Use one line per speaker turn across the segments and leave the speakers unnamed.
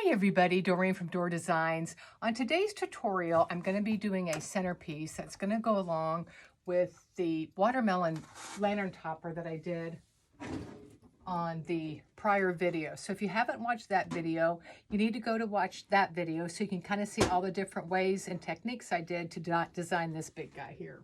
Hey everybody, Doreen from Door Designs. On today's tutorial, I'm going to be doing a centerpiece that's going to go along with the watermelon lantern topper that I did on the prior video. So if you haven't watched that video, you need to go to watch that video so you can kind of see all the different ways and techniques I did to design this big guy here.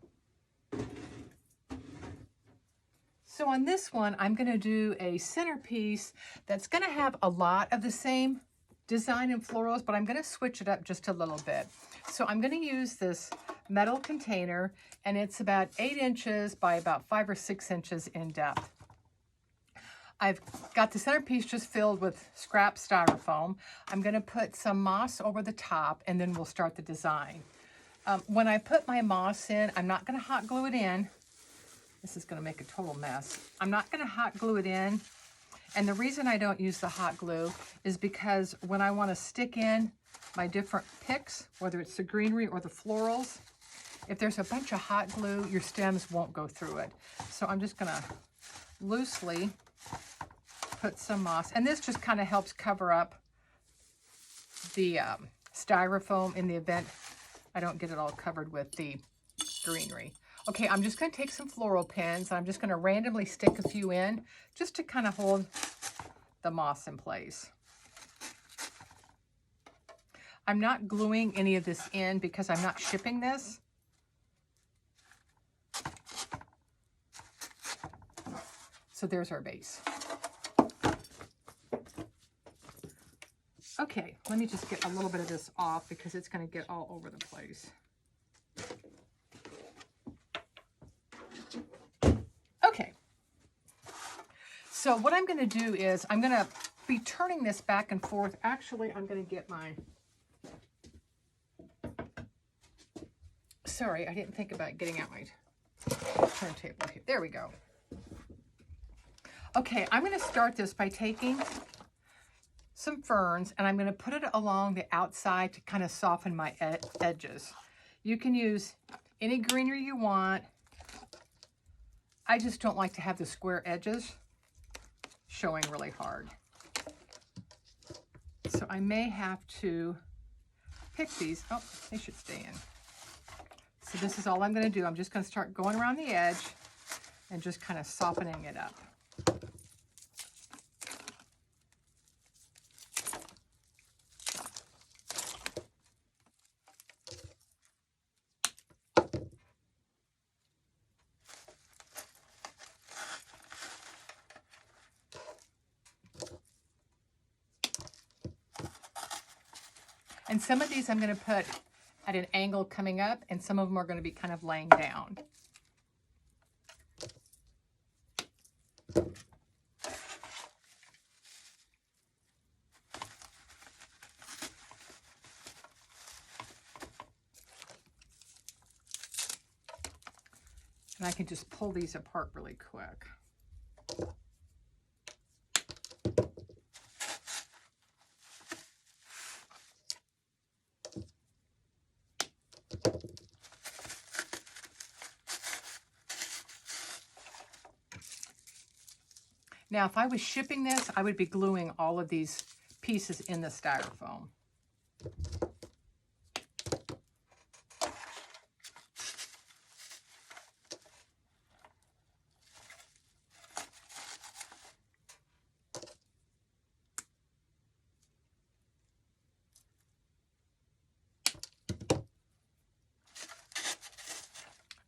So on this one, I'm going to do a centerpiece that's going to have a lot of the same design and florals, but I'm going to switch it up just a little bit. So I'm going to use this metal container, and it's about 8 inches by about 5 or 6 inches in depth. I've got the centerpiece just filled with scrap styrofoam. I'm going to put some moss over the top, and then we'll start the design. When I put my moss in, I'm not going to hot glue it in. This is going to make a total mess. I'm not going to hot glue it in. And the reason I don't use the hot glue is because when I want to stick in my different picks, whether it's the greenery or the florals, if there's a bunch of hot glue, your stems won't go through it. So I'm just going to loosely put some moss. And this just kind of helps cover up the styrofoam in the event I don't get it all covered with the greenery. Okay, I'm just going to take some floral pins. I'm just going to randomly stick a few in just to kind of hold the moss in place. I'm not gluing any of this in because I'm not shipping this. So there's our base. Okay, let me just get a little bit of this off because it's going to get all over the place. Okay, so what I'm going to do is I'm going to be turning this back and forth. Actually, I'm going to get my, sorry, I didn't think about getting out my turntable here. There we go. Okay, I'm going to start this by taking some ferns and I'm going to put it along the outside to kind of soften my edges. You can use any greenery you want. I just don't like to have the square edges showing really hard. So I may have to pick these. Oh, they should stay in. So this is all I'm going to do. I'm just going to start going around the edge and just kind of softening it up. And some of these I'm going to put at an angle coming up, and some of them are going to be kind of laying down. And I can just pull these apart really quick. Now, if I was shipping this, I would be gluing all of these pieces in the styrofoam.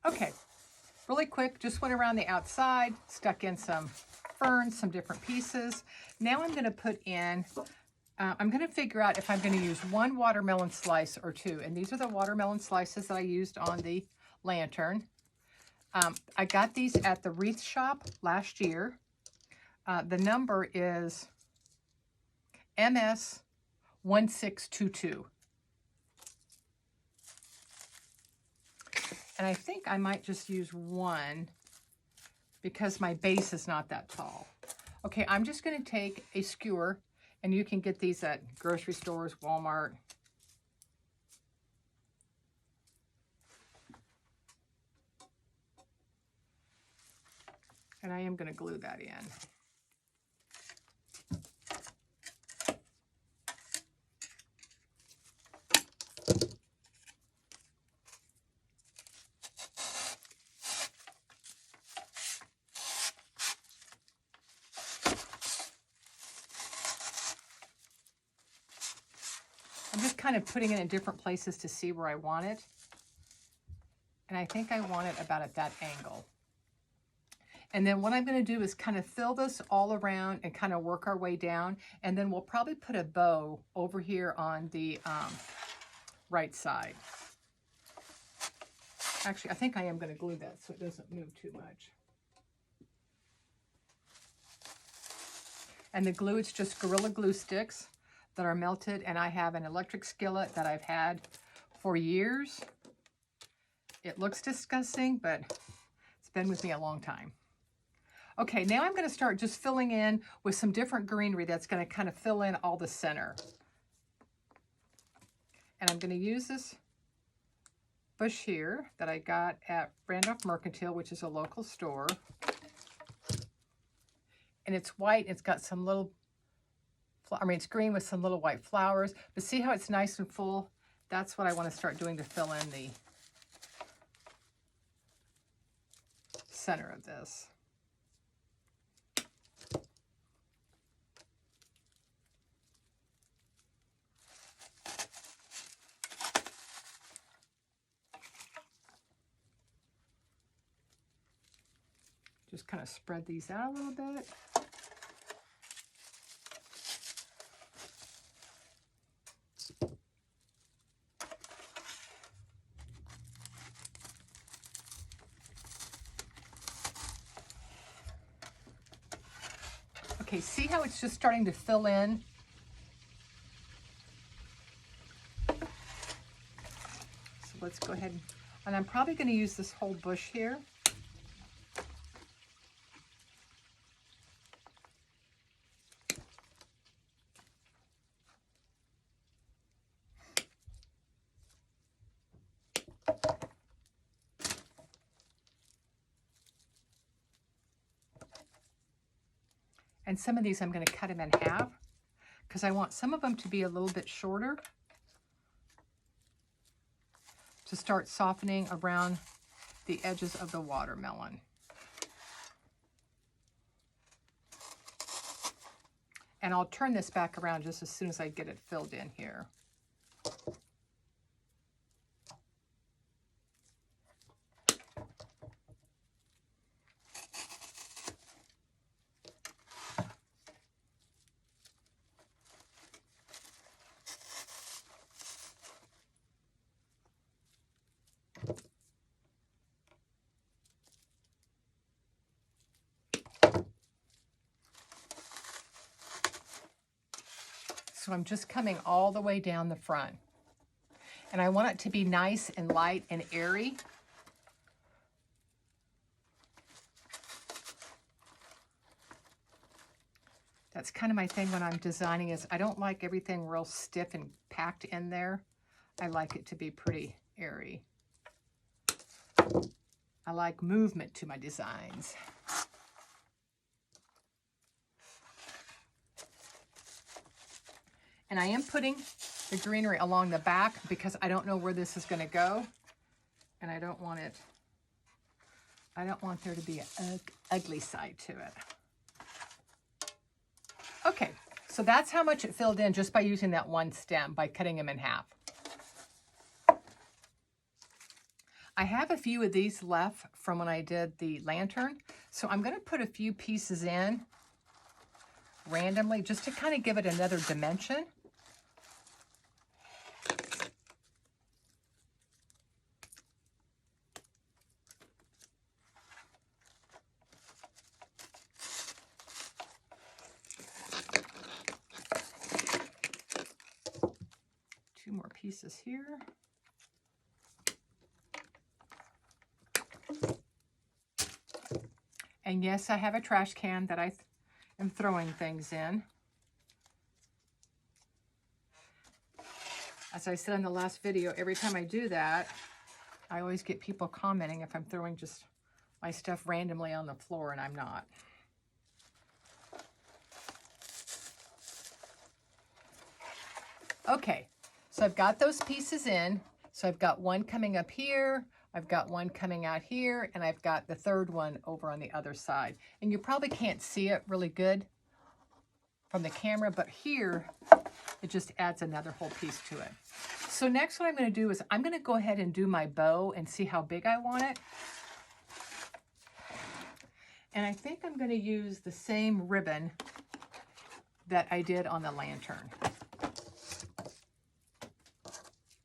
Okay, really quick, just went around the outside, stuck in some ferns, some different pieces. Now I'm going to put in, I'm going to figure out if I'm going to use one watermelon slice or two. And these are the watermelon slices that I used on the lantern. I got these at the wreath shop last year. The number is MS1622. And I think I might just use one because my base is not that tall. Okay, I'm just going to take a skewer, and you can get these at grocery stores, Walmart. And I am going to glue that in. I'm just kind of putting it in different places to see where I want it. And I think I want it about at that angle. And then what I'm going to do is kind of fill this all around and kind of work our way down. And then we'll probably put a bow over here on the right side. Actually, I think I am going to glue that so it doesn't move too much. And the glue, it's just Gorilla Glue sticks that are melted. And I have an electric skillet that I've had for years. It looks disgusting, but it's been with me a long time. Okay, now I'm going to start just filling in with some different greenery that's going to kind of fill in all the center. And I'm going to use this bush here that I got at Randolph Mercantile, which is a local store. And it's white. It's got some little, it's green with some little white flowers. But see how it's nice and full? That's what I want to start doing to fill in the center of this. Just kind of spread these out a little bit. Okay, see how it's just starting to fill in? So let's go ahead, and I'm probably going to use this whole bush here. And some of these I'm going to cut them in half because I want some of them to be a little bit shorter to start softening around the edges of the watermelon. And I'll turn this back around just as soon as I get it filled in here. So I'm just coming all the way down the front. And I want it to be nice and light and airy. That's kind of my thing when I'm designing is I don't like everything real stiff and packed in there. I like it to be pretty airy. I like movement to my designs. And I am putting the greenery along the back because I don't know where this is going to go. And I don't want there to be an ugly side to it. Okay, so that's how much it filled in just by using that one stem, by cutting them in half. I have a few of these left from when I did the lantern. So I'm going to put a few pieces in randomly just to kind of give it another dimension. Two more pieces here. And yes, I have a trash can that I am throwing things in. As I said in the last video, every time I do that, I always get people commenting if I'm throwing just my stuff randomly on the floor, and I'm not. Okay, so I've got those pieces in. So I've got one coming up here, I've got one coming out here, and I've got the third one over on the other side. And you probably can't see it really good from the camera, but here It just adds another whole piece to it. So next what I'm going to do is I'm going to go ahead and do my bow and see how big I want it. And I think I'm going to use the same ribbon that I did on the lantern.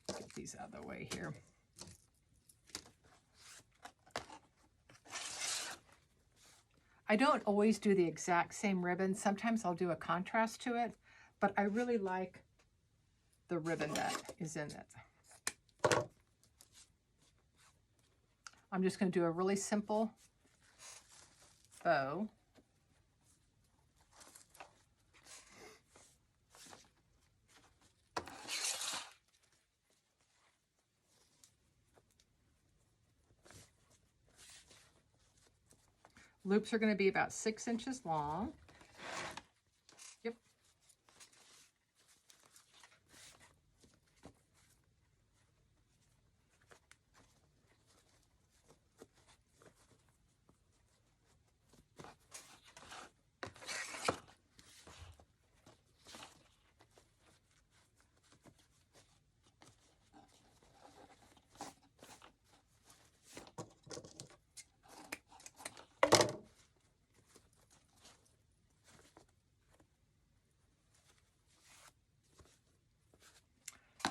Get these out of the way here. I don't always do the exact same ribbon. Sometimes I'll do a contrast to it, but I really like the ribbon that is in it. I'm just going to do a really simple bow. Loops are going to be about 6 inches long. Yep.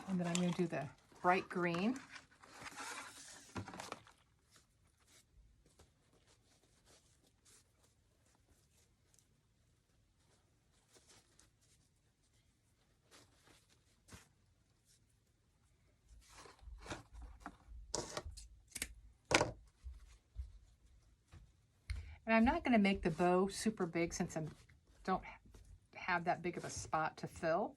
And then I'm going to do the bright green. And I'm not going to make the bow super big since I don't have that big of a spot to fill.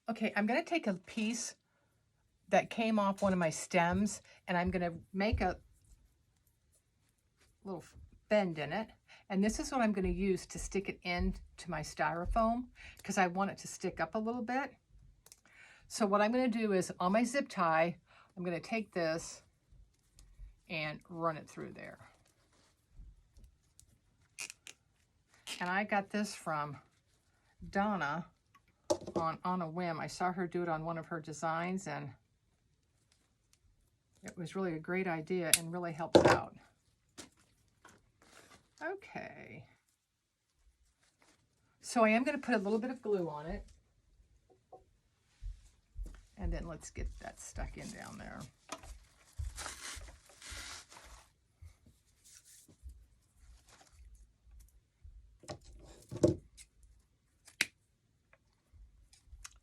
Okay, I'm going to take a piece that came off one of my stems and I'm going to make a little bend in it. And this is what I'm going to use to stick it into my styrofoam because I want it to stick up a little bit. So what I'm going to do is on my zip tie, I'm going to take this and run it through there. And I got this from Donna on a whim. I saw her do it on one of her designs and it was really a great idea and really helps out. Okay. So I am going to put a little bit of glue on it. And then let's get that stuck in down there.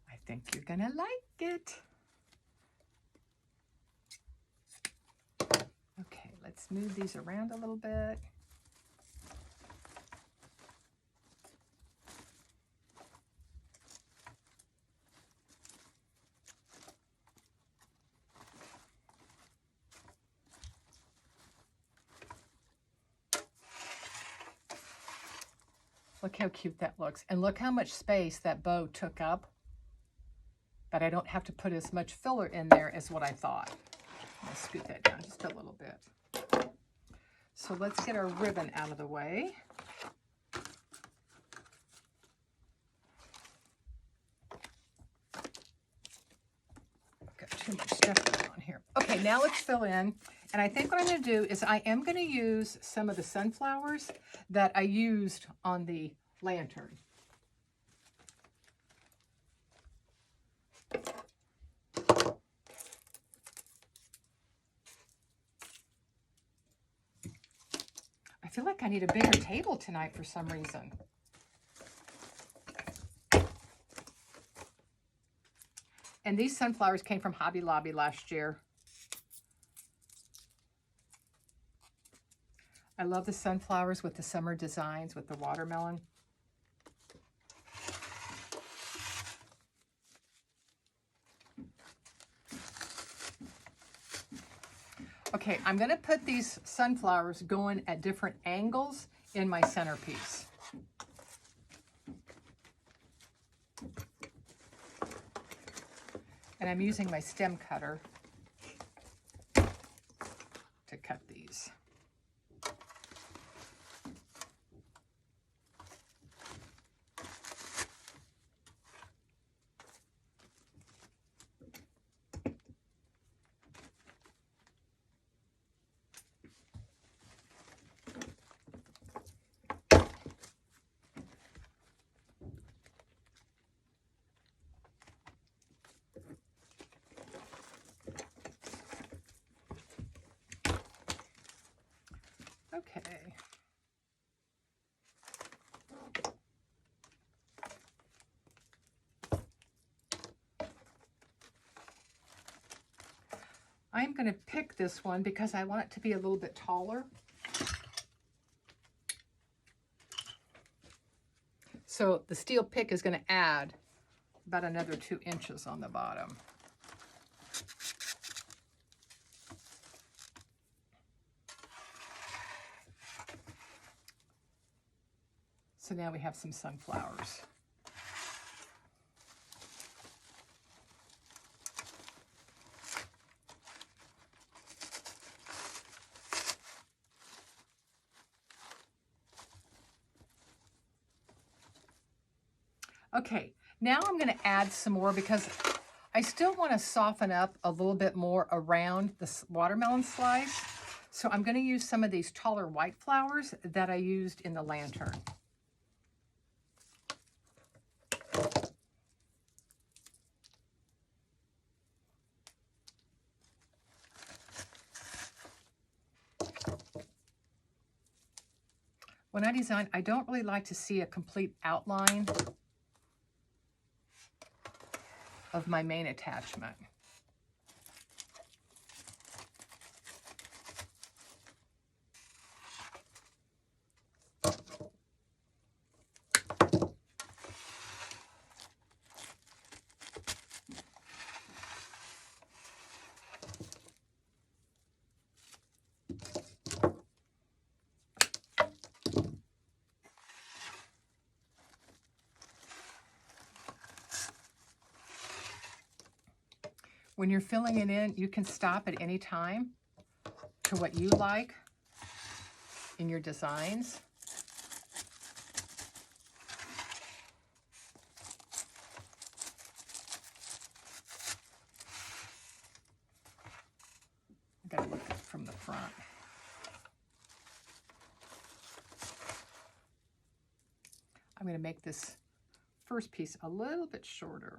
I think you're going to like it. Okay, let's move these around a little bit. Look how cute that looks. And look how much space that bow took up. But I don't have to put as much filler in there as what I thought. I'll scoot that down just a little bit. So let's get our ribbon out of the way. Got too much stuff going on here. Okay, now let's fill in. And I think what I'm going to do is I am going to use some of the sunflowers that I used on the lantern. I feel like I need a bigger table tonight for some reason. And these sunflowers came from Hobby Lobby last year. I love the sunflowers with the summer designs with the watermelon. Okay, I'm going to put these sunflowers going at different angles in my centerpiece. And I'm using my stem cutter to cut these. Okay. I'm going to pick this one because I want it to be a little bit taller. So the steel pick is going to add about another 2 inches on the bottom. So now we have some sunflowers. Okay, now I'm going to add some more because I still want to soften up a little bit more around the watermelon slice. So I'm going to use some of these taller white flowers that I used in the lantern. When I design, I don't really like to see a complete outline of my main attachment. When you're filling it in, you can stop at any time to what you like in your designs. I gotta look from the front. I'm gonna make this first piece a little bit shorter.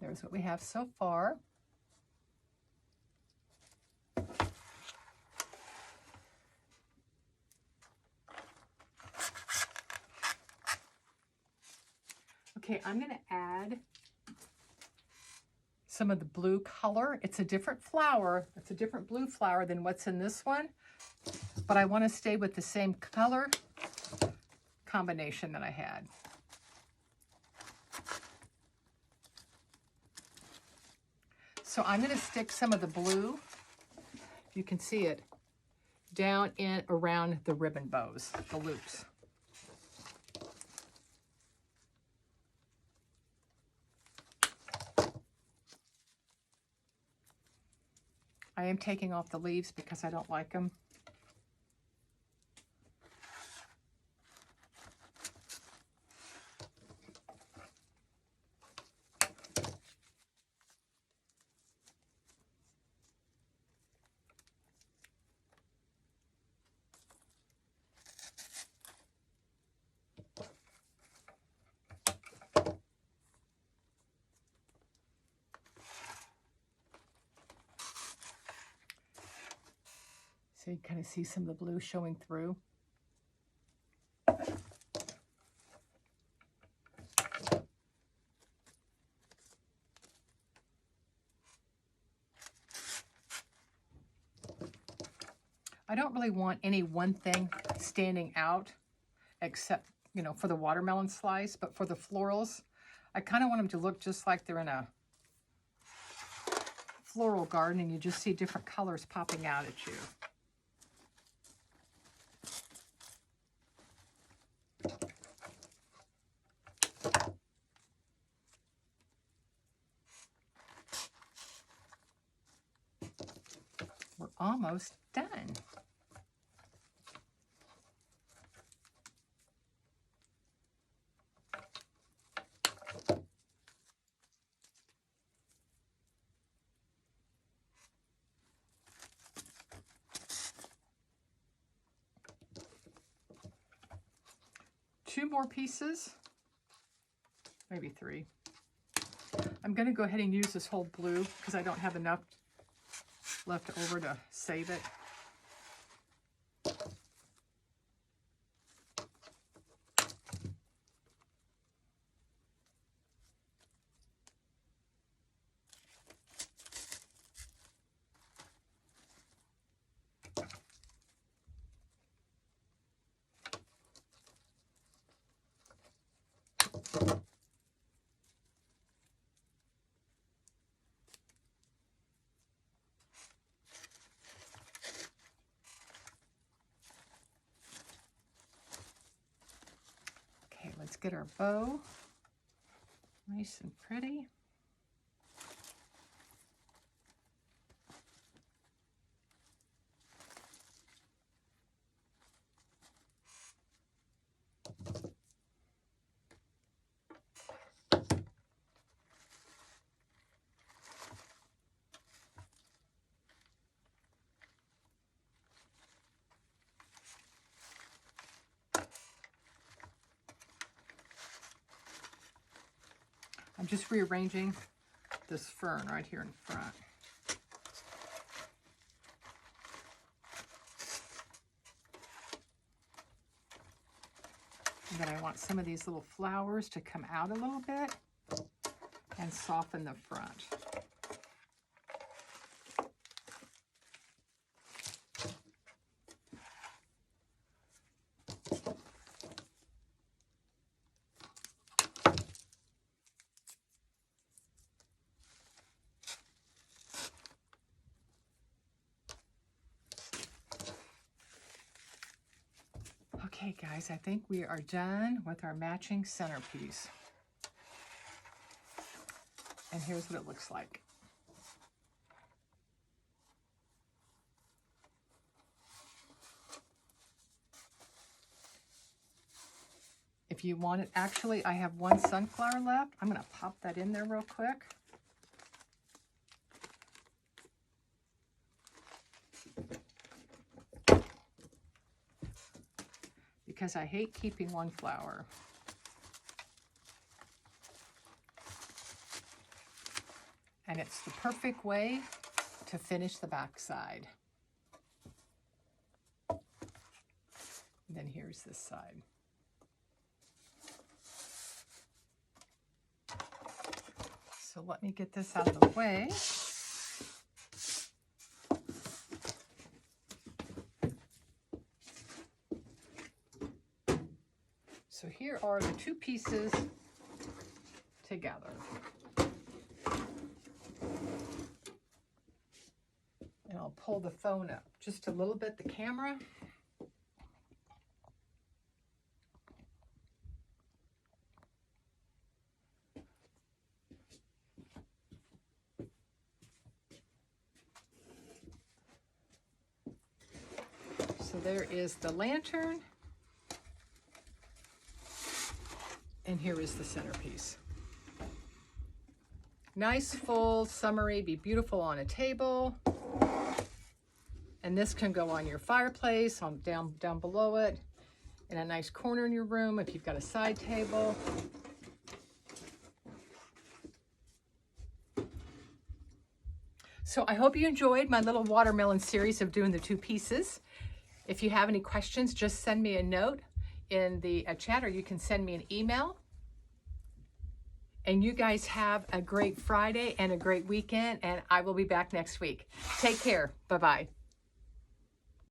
There's what we have so far. Okay, I'm going to add some of the blue color. It's a different flower. It's a different blue flower than what's in this one, but I want to stay with the same color combination that I had. So I'm going to stick some of the blue, if you can see it, down in around the ribbon bows, the loops. I am taking off the leaves because I don't like them. So you kind of see some of the blue showing through. I don't really want any one thing standing out except, you know, for the watermelon slice, but for the florals, I kind of want them to look just like they're in a floral garden and you just see different colors popping out at you. We're almost done. Two more pieces, maybe three. I'm going to go ahead and use this whole blue because I don't have enough left over to save it. Let's get our bow nice and pretty. I'm just rearranging this fern right here in front. And then I want some of these little flowers to come out a little bit and soften the front. Okay guys, I think we are done with our matching centerpiece. And here's what it looks like. If you want it, actually I have one sunflower left. I'm going to pop that in there real quick. Because I hate keeping one flower. And it's the perfect way to finish the back side. And then here's this side. So let me get this out of the way. So here are the two pieces together. And I'll pull the phone up just a little bit, the camera. So there is the lantern. And here is the centerpiece. Nice, full, summery, be beautiful on a table. And this can go on your fireplace, down below it, in a nice corner in your room if you've got a side table. So I hope you enjoyed my little watermelon series of doing the two pieces. If you have any questions, just send me a note in the chat, or you can send me an email. And you guys have a great Friday and a great weekend, and I will be back next week. Take care. Bye-bye.